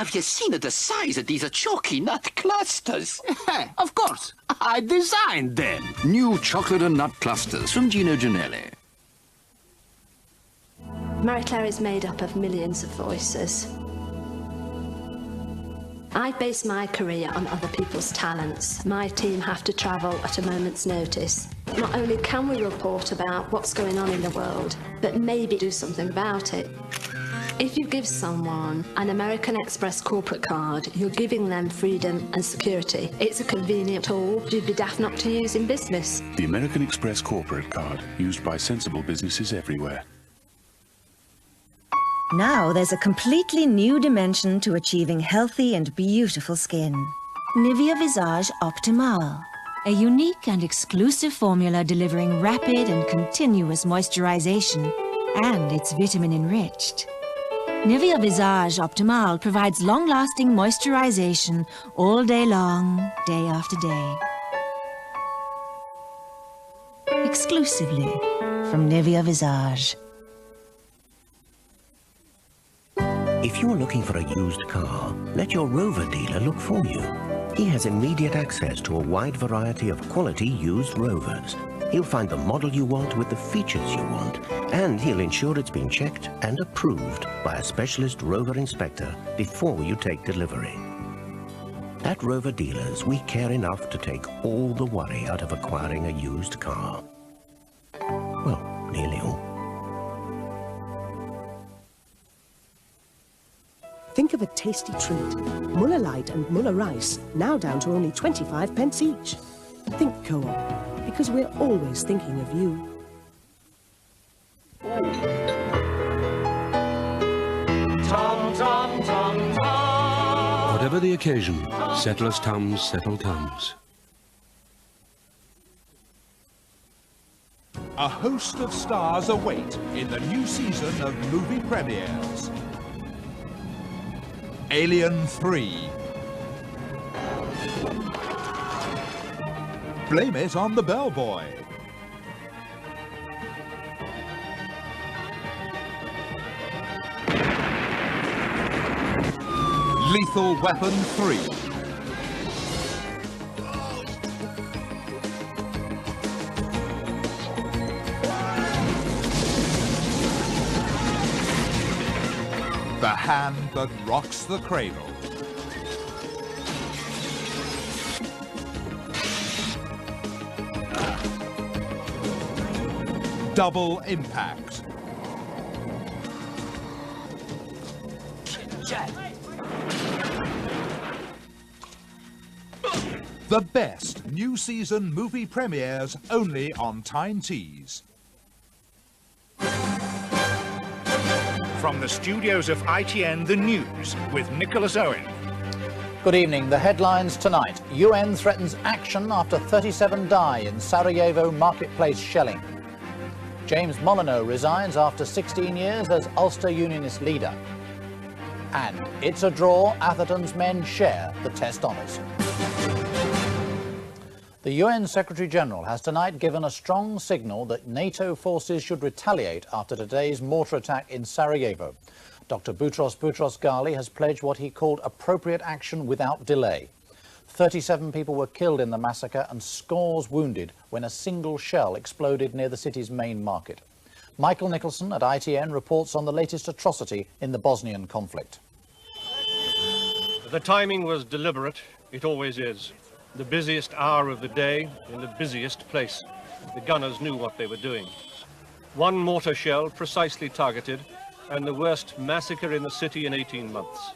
Have you seen the size of these chalky nut clusters? Of course. I designed them. New chocolate and nut clusters from Gino Ginelli. Marie Claire is made up of millions of voices. I base my career on other people's talents. My team have to travel at a moment's notice. Not only can we report about what's going on in the world, but maybe do something about it. If you give someone an American Express corporate card, you're giving them freedom and security. It's a convenient tool you'd be daft not to use in business. The American Express corporate card, used by sensible businesses everywhere. Now there's a completely new dimension to achieving healthy and beautiful skin. Nivea Visage Optimal. A unique and exclusive formula delivering rapid and continuous moisturization, and it's vitamin-enriched. Nivea Visage Optimal provides long-lasting moisturization all day long, day after day. Exclusively from Nivea Visage. If you're looking for a used car, let your Rover dealer look for you. He has immediate access to a wide variety of quality used Rovers. He'll find the model you want with the features you want, and he'll ensure it's been checked and approved by a specialist Rover inspector before you take delivery. At Rover dealers, we care enough to take all the worry out of acquiring a used car. Well, nearly all. Think of a tasty treat. Muller Light and Muller Rice, now down to only 25 pence each. Think Co-op, because we're always thinking of you. Tum, tum, tum, tum. Whatever the occasion, Setlers Tums settle Tums. A host of stars await in the new season of movie premieres. Alien 3. Blame it on the bellboy. Lethal Weapon 3. The hand that rocks the cradle. Double Impact. The best new season movie premieres only on Tyne Tees. From the studios of ITN, the news with Nicholas Owen. Good evening. The headlines tonight. UN threatens action after 37 die in Sarajevo marketplace shelling. James Molyneux resigns after 16 years as Ulster Unionist leader. And it's a draw. Atherton's men share the Test honours. The UN Secretary-General has tonight given a strong signal that NATO forces should retaliate after today's mortar attack in Sarajevo. Dr. Boutros Boutros-Ghali has pledged what he called appropriate action without delay. 37 people were killed in the massacre and scores wounded when a single shell exploded near the city's main market. Michael Nicholson at ITN reports on the latest atrocity in the Bosnian conflict. The timing was deliberate. It always is. The busiest hour of the day in the busiest place. The gunners knew what they were doing. One mortar shell precisely targeted, and the worst massacre in the city in 18 months.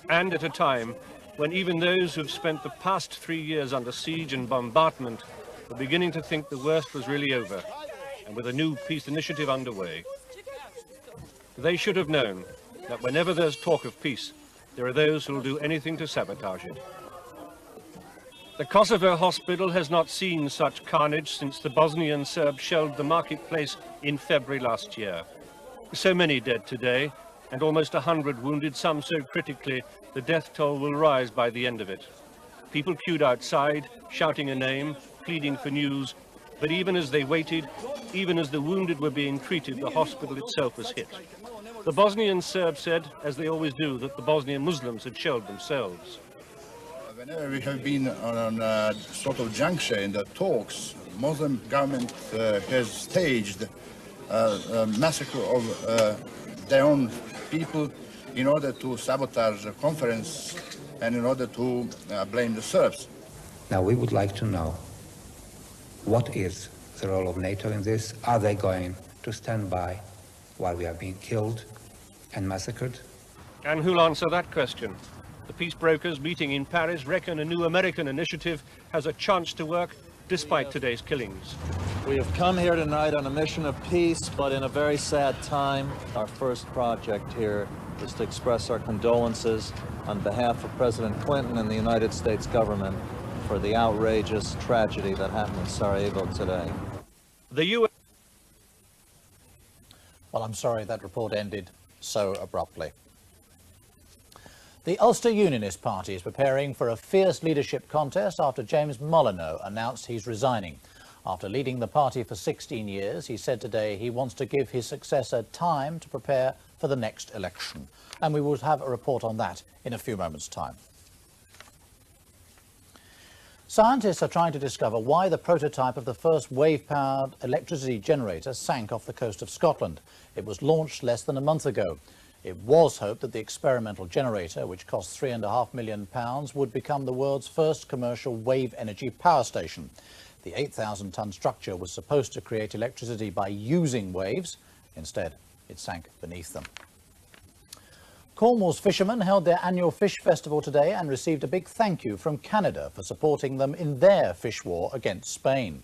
And at a time when even those who've spent the past 3 years under siege and bombardment were beginning to think the worst was really over, and with a new peace initiative underway. They should have known that whenever there's talk of peace, there are those who'll do anything to sabotage it. The Kosovo hospital has not seen such carnage since the Bosnian Serbs shelled the marketplace in February last year. So many dead today, and almost 100 wounded, some so critically the death toll will rise by the end of it. People queued outside, shouting a name, pleading for news, but even as they waited, even as the wounded were being treated, the hospital itself was hit. The Bosnian Serbs said, as they always do, that the Bosnian Muslims had shelled themselves. Whenever we have been on a sort of juncture in the talks, Muslim government has staged a massacre of their own people in order to sabotage the conference and in order to blame the Serbs. Now we would like to know, what is the role of NATO in this? Are they going to stand by while we are being killed and massacred? And who'll answer that question? The peace brokers meeting in Paris reckon a new American initiative has a chance to work despite today's killings. We have come here tonight on a mission of peace, but in a very sad time. Our first project here is to express our condolences on behalf of President Clinton and the United States government for the outrageous tragedy that happened in Sarajevo today. The U.S. Well, I'm sorry that report ended so abruptly. The Ulster Unionist Party is preparing for a fierce leadership contest after James Molyneux announced he's resigning. After leading the party for 16 years, he said today he wants to give his successor time to prepare for the next election. And we will have a report on that in a few moments' time. Scientists are trying to discover why the prototype of the first wave-powered electricity generator sank off the coast of Scotland. It was launched less than a month ago. It was hoped that the experimental generator, which cost £3.5 million, would become the world's first commercial wave energy power station. The 8,000-ton structure was supposed to create electricity by using waves. Instead, it sank beneath them. Cornwall's fishermen held their annual fish festival today and received a big thank you from Canada for supporting them in their fish war against Spain.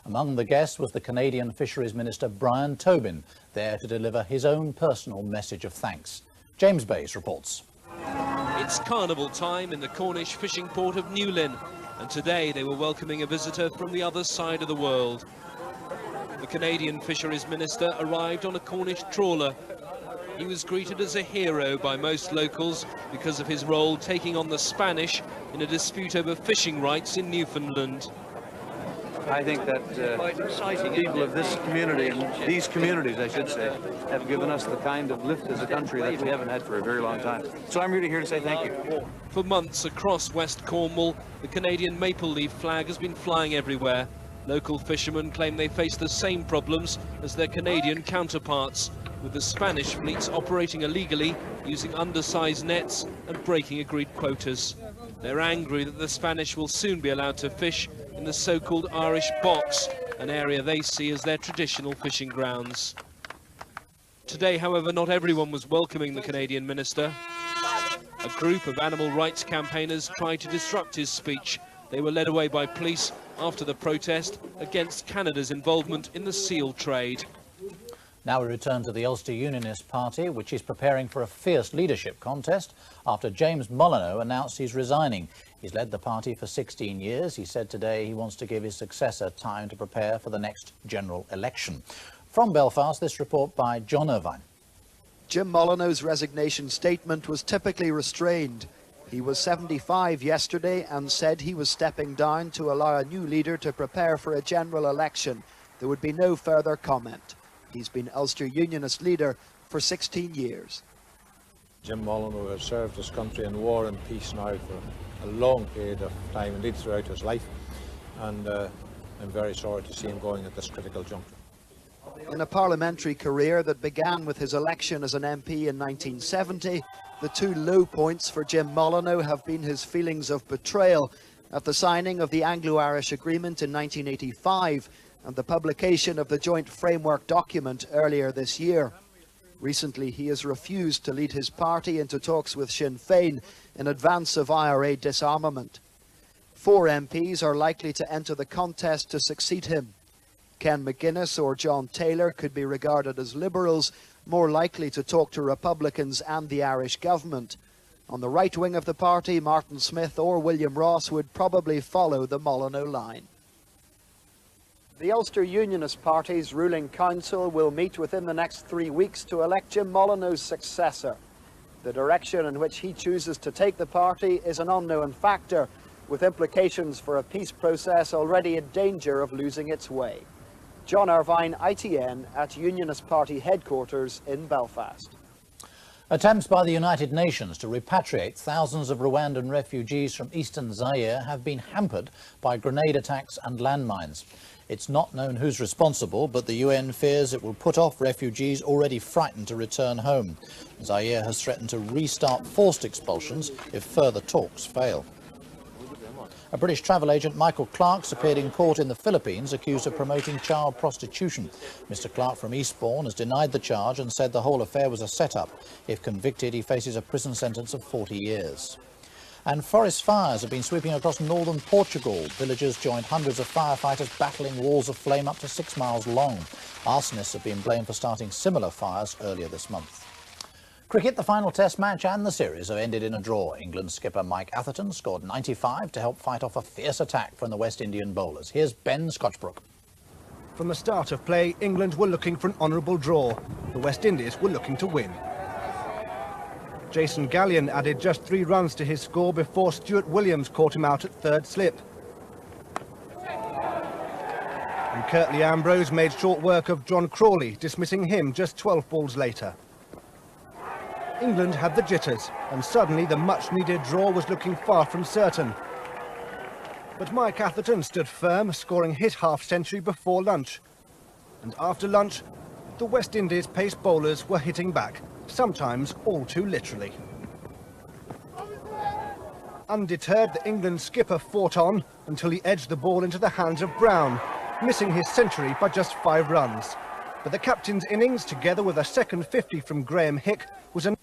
Among the guests was the Canadian Fisheries Minister Brian Tobin, there to deliver his own personal message of thanks. James Bayes reports. It's carnival time in the Cornish fishing port of Newlyn, and today they were welcoming a visitor from the other side of the world. The Canadian Fisheries Minister arrived on a Cornish trawler. He was greeted as a hero by most locals because of his role taking on the Spanish in a dispute over fishing rights in Newfoundland. I think that the people of this community, and these communities, I should say, have given us the kind of lift as a country that we haven't had for a very long time. So I'm really here to say thank you. For months across West Cornwall, the Canadian maple leaf flag has been flying everywhere. Local fishermen claim they face the same problems as their Canadian counterparts, with the Spanish fleets operating illegally, using undersized nets and breaking agreed quotas. They're angry that the Spanish will soon be allowed to fish in the so-called Irish box, an area they see as their traditional fishing grounds. Today, however, not everyone was welcoming the Canadian minister. A group of animal rights campaigners tried to disrupt his speech. They were led away by police after the protest against Canada's involvement in the seal trade. Now we return to the Ulster Unionist Party, which is preparing for a fierce leadership contest after James Molyneux announced he's resigning. He's led the party for 16 years. He said today he wants to give his successor time to prepare for the next general election. From Belfast, this report by John Irvine. Jim Molyneux's resignation statement was typically restrained. He was 75 yesterday and said he was stepping down to allow a new leader to prepare for a general election. There would be no further comment. He's been Ulster Unionist leader for 16 years. Jim Molyneux has served his country in war and peace now for a long period of time, indeed throughout his life, and I'm very sorry to see him going at this critical juncture. In a parliamentary career that began with his election as an MP in 1970, the two low points for Jim Molyneux have been his feelings of betrayal at the signing of the Anglo-Irish Agreement in 1985 and the publication of the joint framework document earlier this year. Recently, he has refused to lead his party into talks with Sinn Féin in advance of IRA disarmament. 4 MPs are likely to enter the contest to succeed him. Ken McGuinness or John Taylor could be regarded as Liberals, more likely to talk to Republicans and the Irish government. On the right wing of the party, Martin Smith or William Ross would probably follow the Molyneux line. The Ulster Unionist Party's ruling council will meet within the next 3 weeks to elect Jim Molyneux's successor. The direction in which he chooses to take the party is an unknown factor, with implications for a peace process already in danger of losing its way. John Irvine, ITN, at Unionist Party headquarters in Belfast. Attempts by the United Nations to repatriate thousands of Rwandan refugees from eastern Zaire have been hampered by grenade attacks and landmines. It's not known who's responsible, but the UN fears it will put off refugees already frightened to return home. Zaire has threatened to restart forced expulsions if further talks fail. A British travel agent, Michael Clark's, appeared in court in the Philippines accused of promoting child prostitution. Mr. Clark from Eastbourne has denied the charge and said the whole affair was a set-up. If convicted, he faces a prison sentence of 40 years. And forest fires have been sweeping across northern Portugal. Villagers joined hundreds of firefighters battling walls of flame up to 6 miles long. Arsonists have been blamed for starting similar fires earlier this month. Cricket, the final test match and the series have ended in a draw. England skipper Mike Atherton scored 95 to help fight off a fierce attack from the West Indian bowlers. Here's Ben Scotchbrook. From the start of play, England were looking for an honourable draw. The West Indies were looking to win. Jason Gallion added just 3 runs to his score before Stuart Williams caught him out at third slip. And Curtly Ambrose made short work of John Crawley, dismissing him just 12 balls later. England had the jitters, and suddenly the much-needed draw was looking far from certain. But Mike Atherton stood firm, scoring his half-century before lunch. And after lunch, the West Indies pace bowlers were hitting back, sometimes all too literally. Undeterred, the England skipper fought on until he edged the ball into the hands of Brown, missing his century by just 5 runs. But the captain's innings, together with a second 50 from Graham Hick, was enough.